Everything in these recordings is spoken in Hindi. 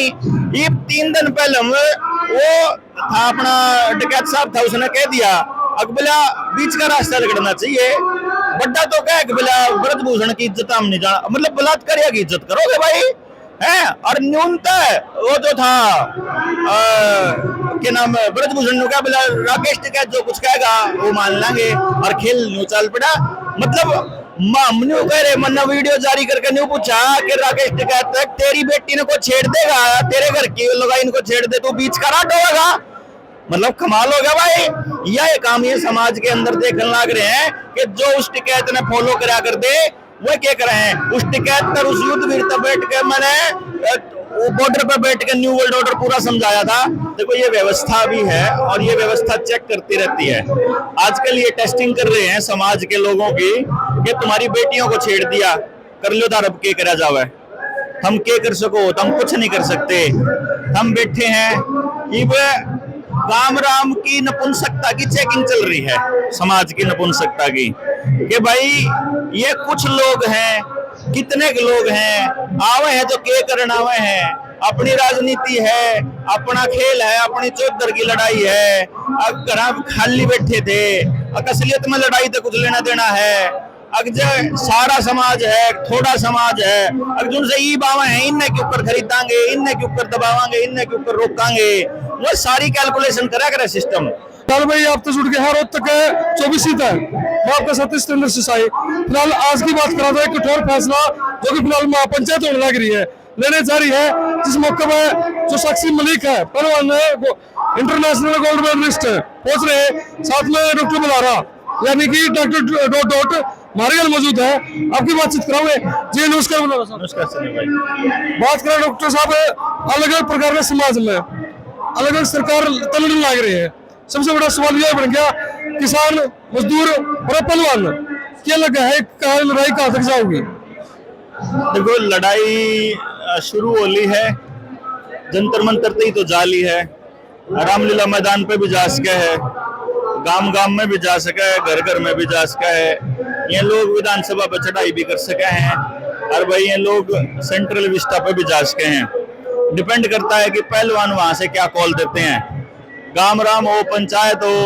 ये 3 दिन पहले वो था अपना डकैत साहब था, उसने कह दिया अकबला बीच का रास्ता रगड़ना चाहिए। बड्डा तो कह अकबला ब्रजभूषण की इज्जत हम नहीं जाना, मतलब बलात्कारिया की इज्जत करोगे भाई है। और न्यूनतः वो जो था क्या नाम ब्रजभूषण ने कहा बोला राकेश टिकैत जो कुछ कहेगा वो मान लेंगे, और खेल न्यू चल पड़ा। मतलब न्यू कह रहे मन्ना वीडियो जारी करके न्यू पूछा कि राकेश टिकैत तक तेरी बेटी ने को छेड़ देगा, तेरे घर की लोग इनको छेड़ दे तो बीच का राट होगा। मतलब कमाल हो गया भाई। यह काम ये समाज के अंदर देखने लग रहे हैं कि जो उस टिकैत ने फॉलो करा कर दे वो क्या कर रहे हैं। उस टिकैत पर उस युद्ध वीर तक बैठ के मैंने बॉर्डर पर बैठ के न्यू वर्ल्ड ऑर्डर पूरा समझाया था। देखो ये व्यवस्था भी है और ये व्यवस्था चेक करती रहती है। आजकल ये टेस्टिंग कर रहे हैं समाज के लोगों की कि तुम्हारी बेटियों को छेड़ दिया कर लो दार अब के करा जावे, हम के कर सको तो हम कुछ नहीं कर सकते। हम बैठे हैं ये राम राम की नपुंसकता की चेकिंग चल रही है, समाज की नपुंसकता की कि भाई ये कुछ लोग हैं, कितने के लोग हैं आवे हैं तो के करन आवे हैं। अपनी राजनीति है, अपना खेल है, अपनी चौधर की लड़ाई है। अब खाली बैठे थे, असलियत में लड़ाई तो कुछ लेना देना है। अगर सारा समाज है, थोड़ा समाज है, अगर जिनसे ई बावे हैं इनने के ऊपर खरीदांगे, इनने के ऊपर दबावांगे, इनने के ऊपर रोकांगे, वो सारी कैलकुलेशन करा करे सिस्टम। फिलहाल भाई आप तो जुड़ के हर रोज तक 24 तक मैं आपका सतीश चंद्र सिसाई। फिलहाल आज की बात करा था एक कठोर फैसला जो कि फिलहाल महापंचायत होने लग रही है, लेने जा रही है, जिस मौके पर जो साक्षी मलिक है पहलवान इंटरनेशनल गोल्ड मेडलिस्ट पहुंच रहे हैं, साथ में डॉक्टर बुलारा यानी कि डॉक्टर मारियल मौजूद है। आपकी बातचीत कराओगे जी। नमस्कार बुलारा साहब। नमस्कार सनी भाई। बात करें डॉक्टर साहब, अलग अलग प्रकार के समाज में अलग अलग सरकार तलने लग रही है। सबसे बड़ा सवाल यह बन गया किसान मजदूर और पहलवान क्या लगा है लड़ाई कहां तक जाओगी। देखो लड़ाई शुरू होली है, जंतर मंतर ही तो जाली है, रामलीला मैदान पे भी जा सके है, गांव गांव में भी जा सके है, घर घर में भी जा सके है। ये लोग विधानसभा पे चढ़ाई भी कर सके हैं और भाई ये लोग सेंट्रल विस्टा पे भी जा सके हैं। डिपेंड करता है कि पहलवान वहां से क्या कॉल देते हैं। गांव राम हो, पंचायत हो,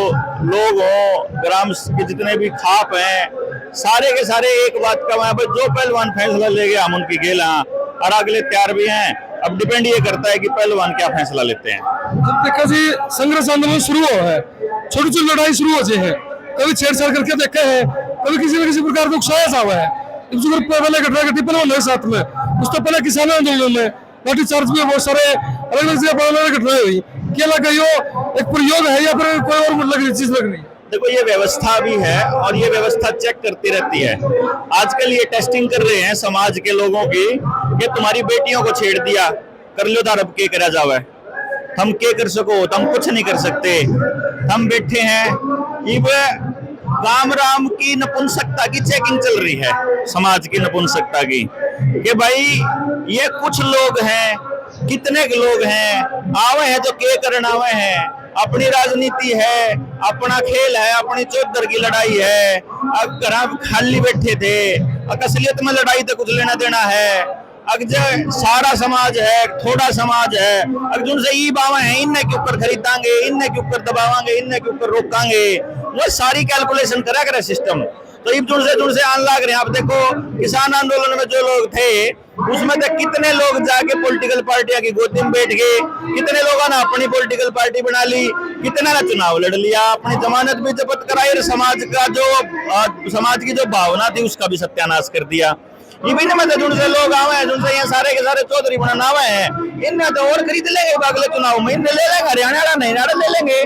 लोग हो, ग्राम के जितने भी खाप हैं, सारे के सारे एक बात का वहां पर जो पहलवान फैसला ले गए हम उनकी गेला और अगले तैयार भी हैं। अब डिपेंड ये करता है कि पहलवान क्या फैसला लेते हैं। जब देखा जी संघर्ष आंदोलन शुरू हुआ है, छोटी छोटी लड़ाई शुरू हो है, कभी छेड़छाड़ करके देखा है, कभी किसी न किसी प्रकार का उकसाया हुआ है। पहले घटना घटी पहलवान साथ में, उस तो पहले किसान आंदोलन में लाठी चार्ज में बहुत सारे अलग अलग जगह घटनाएं हुई। क्या लगा यो एक प्रयोग है या फिर कोई और लग रही चीज लग रही है। देखो ये व्यवस्था भी है और ये व्यवस्था चेक करती रहती है। आजकल ये टेस्टिंग कर रहे हैं समाज के लोगों की कि तुम्हारी बेटियों को छेड़ दिया कर लो दार अब के करा जावे, हम के कर सको तो हम कुछ नहीं कर सकते। हम बैठे हैं ये राम राम की नपुंसकता की चेकिंग चल रही है, समाज की नपुंसकता की कि भाई ये कुछ लोग हैं, कितने के लोग हैं आवे हैं तो के करन आवे हैं। अपनी राजनीति है, अपना खेल है, अपनी चौधर की लड़ाई है। अब खाली बैठे थे, असलियत में लड़ाई तो कुछ लेना देना है। अगर सारा समाज है, थोड़ा समाज है, अगर जिनसे ई बावे हैं इनने के ऊपर खरीदांगे, इनने के ऊपर दबावांगे, इनने के ऊपर रोकांगे, वो सारी कैलकुलेशन करा करे सिस्टम। तो इब जुड़ से आने लग रहे हैं। आप देखो किसान आंदोलन में जो लोग थे उसमें तो कितने लोग जाके पॉलिटिकल पार्टियां की गोदी में बैठ गए, कितने लोगों ने अपनी पॉलिटिकल पार्टी बना ली, कितने ने चुनाव लड़ लिया, अपनी जमानत भी जब्त कराई और समाज की जो भावना थी उसका भी सत्यानाश कर दिया। ये भी नहीं जिनसे लोग आवे हैं, जिनसे ये सारे के सारे चौधरी बनना आवे हैं, इनने तो और खरीद लेंगे अगले चुनाव में, इनने ले लेंगे हरियाणा नहीं नारा ले लेंगे।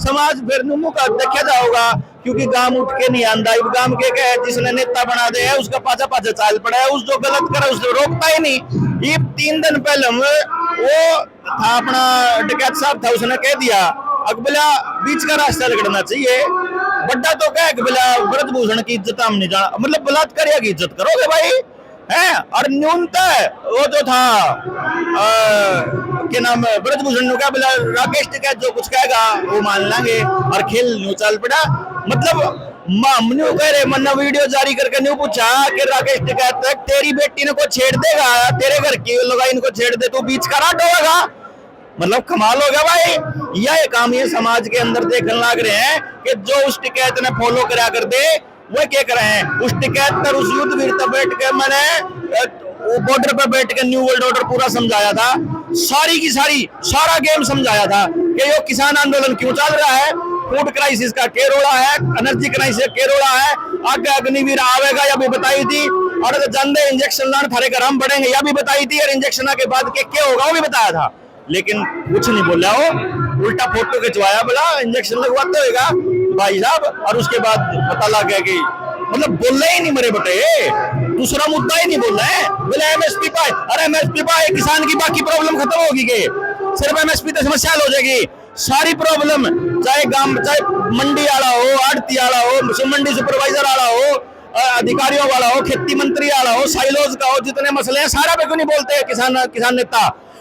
समाज फिर नुमू का देखा जाओगा क्योंकि गांव उठ के नहीं आंदा। गांव के कहे जिसने नेता बना दे है उसका पाछा पाछा चाल पड़ा है, उस जो गलत करे उसको रोकता ही नहीं। ये 3 दिन पहले वो था अपना डकैत साहब था, उसने कह दिया अकबला बीच का रास्ता रगड़ना चाहिए। बड्डा तो कह अकबला ब्रजभूषण की इज्जत हम नहीं जाना, मतलब बलात्कारिया की इज्जत करोगे भाई है। और न्यूनतः वो जो था क्या नाम ब्रजभूषण ने कहा बोला राकेश टिकैत जो कुछ कहेगा वो मान लेंगे, और खेल न्यू चल पड़ा। मतलब हमने कह रहे मन्ना वीडियो जारी करके नहीं पूछा कि राकेश टिकैत तक तेरी बेटी ने को छेड़ देगा, तेरे घर की लोग इनको छेड़ दे तो बीच का राट होगा। मतलब कमाल हो गया भाई। यह काम ये समाज के अंदर देखने लग रहे हैं कि जो उस टिकैत ने फॉलो करा कर दे वो क्या कर रहे हैं। उस टिकैत पर उस युद्ध वीरता बैठ के मैंने बॉर्डर पर बैठ के न्यू वर्ल्ड ऑर्डर पूरा समझाया था, सारी की सारी सारा गेम समझाया था कि ये किसान आंदोलन क्यों चल रहा है, फूड क्राइसिस का क्या रोड़ा है, एनर्जी क्राइसिस क्या रोड़ा है, आगे अग्निवीर आवेगा यह भी बताई थी, और जंदे इंजेक्शन लाने थारे घर हम बढ़ेंगे यह भी बताई थी, और इंजेक्शन के बाद क्या होगा वो भी बताया था। लेकिन कुछ नहीं बोला, वो उल्टा फोटो खिंचवाया, बोला इंजेक्शन लगवाते होगा भाई साहब, और उसके बाद पता लग गया कि मतलब बोलना ही नहीं मरे बटे, दूसरा मुद्दा ही नहीं बोल रहे हैं। बोले एमएसपी पाए, अरे एमएसपी पाए किसान की बाकी प्रॉब्लम खत्म होगी के, सिर्फ एमएसपी तो समस्या हल हो जाएगी। सारी प्रॉब्लम चाहे गांव चाहे मंडी वाला हो, आड़ती वाला हो, मंडी सुपरवाइजर वाला हो, अधिकारियों वाला हो, खेती मंत्री वाला हो, साइलोज का हो, जितने मसले हैं सारा पे क्यों नहीं बोलते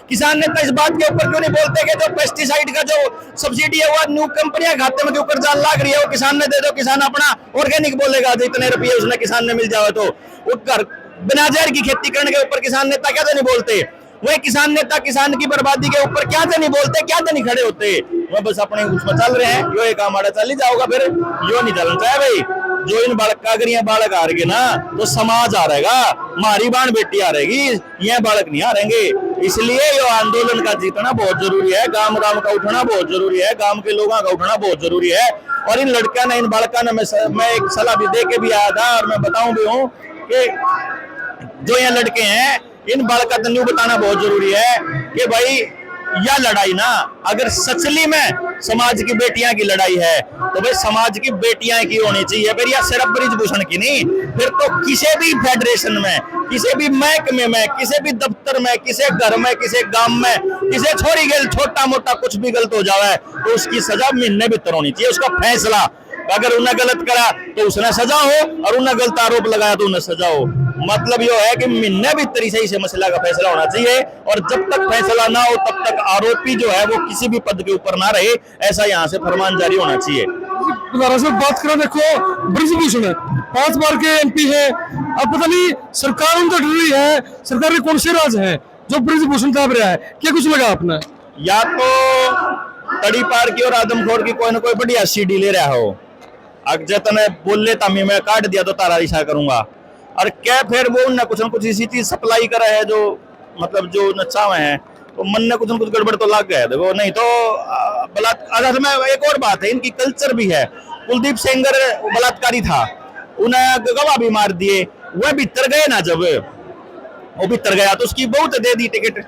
किसान नेता इस बात के ऊपर क्यों नहीं बोलते कि जो पेस्टिसाइड का जो सब्सिडी है वो न्यू कंपनियां खाते में के ऊपर जान लाग रही है, वो किसान ने दे दो, किसान अपना ऑर्गेनिक बोलेगा जो इतने रुपये उसने किसान ने मिल जाए तो उठकर बिना जहर की खेती करने के ऊपर किसान नेता क्या नहीं बोलते। वही किसान नेता किसान की बर्बादी के ऊपर क्या नहीं बोलते, क्या नहीं खड़े होते, वो बस अपने उसमें चल रहे हैं। यो एक हमारा चल ही जाओगा, फिर यो नहीं चलना चाहे भाई। जो इन बालक का अगर ये बालक आ रहे ना तो समाज आ रहेगा, मारी बाण बेटी आ रहेगी, ये बालक नहीं आ रहेंगे। इसलिए ये आंदोलन का जीतना बहुत जरूरी है, गांव गांव का उठना बहुत जरूरी है, गांव के लोगों का उठना बहुत जरूरी है। और इन लड़कियों ने इन बालका ने मैं एक सलाह भी दे के भी आया था, और मैं बताऊं भी हूँ कि जो ये लड़के हैं इन बालका तन्यू बताना बहुत जरूरी है कि भाई यह लड़ाई ना अगर सचली में समाज की बेटियां की लड़ाई है तो भाई समाज की बेटियां की होनी चाहिए, फिर यह सिर्फ ब्रिजभूषण की नहीं, फिर तो किसी भी फेडरेशन में, किसी भी महकमे में, किसी भी दफ्तर में, किसी घर में, किसी गांव में, किसी छोरी गल छोटा मोटा कुछ भी गलत हो जाए तो उसकी सजा महीने भीतर होनी चाहिए। उसका फैसला अगर उन्हें गलत करा तो उसने सजा हो, और उन्हें गलत आरोप लगाया तो उन्हें सजा हो। मतलब ये है कि महीने भीतर सही से मसला का फैसला होना चाहिए, और जब तक फैसला ना हो तब तक आरोपी जो है वो किसी भी पद के ऊपर ना रहे, ऐसा यहाँ से फरमान जारी होना चाहिए। बात करें, देखो ब्रिजभूषण 5 बार के एमपी है, अब पता नहीं सरकार उनका डर रही है, सरकार के कौन से राज है जो ब्रिजभूषण दाब रहा है, क्या कुछ लगा अपना? या तो तड़ी पार की और आदमखोर की कोई ना कोई बढ़िया सीडी ले रहा हो, अगजतने बोल ले तमी मैं काट दिया तो तारा रिसा करूंगा, और क्या फिर वो न कुछ इसी चीज सप्लाई करा है जो मतलब जो नचावे हैं, तो मन ने कुछ न कुछ गड़बड़ तो लग गया देखो, नहीं तो बलात्कार में एक और बात है, इनकी कल्चर भी है। कुलदीप सेंगर बलात्कारी था, उन्हें गवाह भी मार दिए, वह भीतर गए ना, जब वो भीतर गया तो उसकी बहुत दे दी टिकट,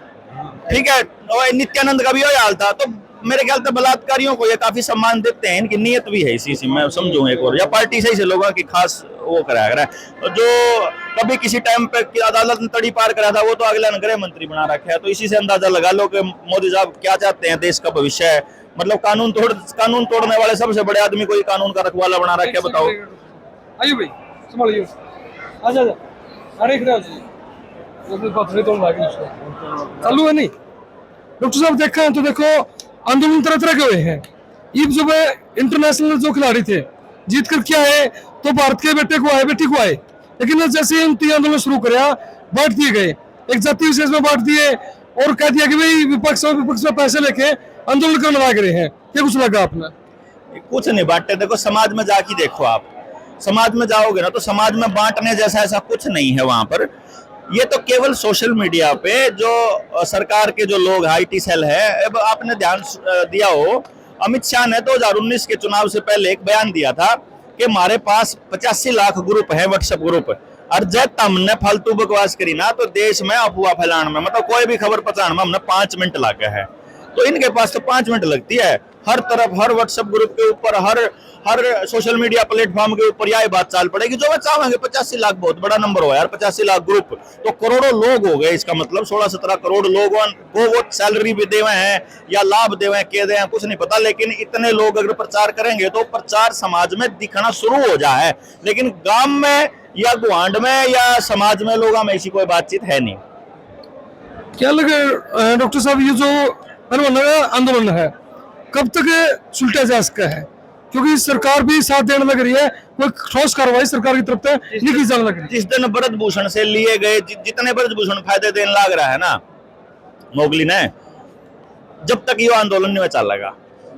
ठीक है। और नित्यानंद का भी वही हाल था, तो मेरे ख्याल से बलात्कारियों को ये काफी सम्मान देते हैं, इनकी नीयत भी है इसी मैं समझूं एक और, या पार्टी सही से लोगों की खास वो कराया करा है। जो कभी किसी टाइम पे अदालत ने तड़ी पार करा था वो तो अगले ने गृह मंत्री बना रखा है, तो इसी से अंदाजा लगा लो कि मोदी साहब क्या चाहते हैं, देश का भविष्य है। मतलब कानून तोड़ने वाले सबसे बड़े आदमी को ही कानून का रखवाला बना रखा है, बताओ। आइए भाई संभालिए, आजा चालू है नहीं डॉक्टर साहब, देखा है तो देखो आंदोलन तरह तरह के हुए हैं। ईब जो इंटरनेशनल जो खिलाड़ी थे जीत कर क्या है तो भारत के बेटे को आए, बेटी को आए, लेकिन जैसे ही आंदोलन शुरू कराया बांट दिए गए, एक जाति विशेष में बांट दिए, और कह दिया कि भाई विपक्ष में पैसे लेके आंदोलन करने लग रहे हैं। क्या कुछ लगा अपना? कुछ नहीं बांटते, देखो समाज में जाके देखो, आप समाज में जाओगे ना तो समाज में बांटने जैसा ऐसा कुछ नहीं है वहां पर। ये तो केवल सोशल मीडिया पे जो सरकार के जो लोग आईटी सेल है, अब आपने ध्यान दिया हो, अमित शाह ने 2019 के चुनाव से पहले एक बयान दिया था कि हमारे पास 85 लाख ग्रुप है, व्हाट्सएप ग्रुप, और जब हमने फालतू बकवास करी ना तो देश में अफवाह फैलाने में, मतलब कोई भी खबर पहुंचाने में हमने 5 मिनट लगा है, तो इनके पास तो 5 मिनट लगती है। हर तरफ हर व्हाट्सएप ग्रुप के ऊपर, हर सोशल मीडिया प्लेटफॉर्म के ऊपर यह बात चाल पड़ेगी जो मैं चाहेंगे। 85 लाख बहुत बड़ा नंबर हो यार, 85 लाख ग्रुप तो करोड़ों लोग हो गए, इसका मतलब 16-17 करोड़ लोगों को वो सैलरी भी देवे हैं या लाभ देवे के दे कुछ नहीं पता, लेकिन इतने लोग अगर प्रचार करेंगे तो प्रचार समाज में दिखना शुरू हो जाए, लेकिन गांव में या गुआंड में या समाज में लोगों में ऐसी कोई बातचीत है नहीं। क्या लगे डॉक्टर साहब, ये जो आंदोलन है कब तक सुलटा जा सकता है? क्योंकि सरकार भी साथ देने लग रही है, कोई ठोस कार्रवाई सरकार की तरफ से नहीं की जाने लग रही। जिस दिन ब्रजभूषण से लिए गए जितने ब्रजभूषण फायदे देने लग रहा है ना मोगली ने, जब तक ये आंदोलन नहीं चलेगा,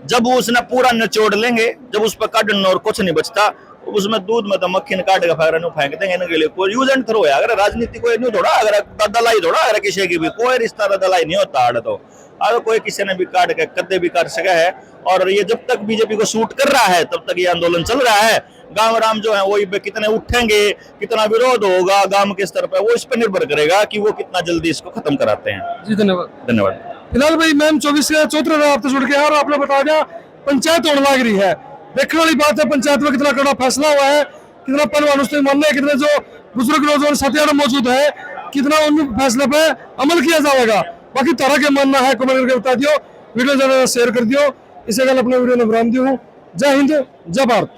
जब वो उसने पूरा निचोड़ लेंगे, जब उस पर काटने और कुछ नहीं बचता, उसमें दूध में तो मक्खी काट के फेंक देंगे इनके लिए। कोई यूज एंड थ्रो है, अगर राजनीति कोई नहीं थोड़ा, अगर दलाई थोड़ा, अगर किसी की भी कोई रिश्ता दलाई नहीं होता आड़ तो, अगर कोई किसी ने भी काट के कदे भी काट सका है। और ये जब तक बीजेपी को सूट कर रहा है तब तक ये आंदोलन चल रहा है। गांव राम जो है वो कितने उठेंगे, कितना विरोध होगा गांव के स्तर पर, वो इस पर निर्भर करेगा कि वो कितना जल्दी इसको खत्म कराते हैं। जी धन्यवाद। धन्यवाद। फिलहाल भाई मैम 24 का चौथा आपसे जुड़ गया और आपने बता दिया पंचायत होने लग रही है। देखने वाली बात है पंचायत में कितना कड़ा फैसला हुआ है, कितना पहलवान उसमें मानना है, कितने जो बुजुर्ग नौजवान साथियां मौजूद है, कितना उन फैसले पे अमल किया जाएगा। बाकी तरह के मानना है कमेंट करके बता दियो, वीडियो ज्यादा शेयर कर दियो। इसे कल अपने वीडियो में विराम दियो हूँ। जय हिंद, जय भारत।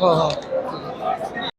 हाँ हाँ।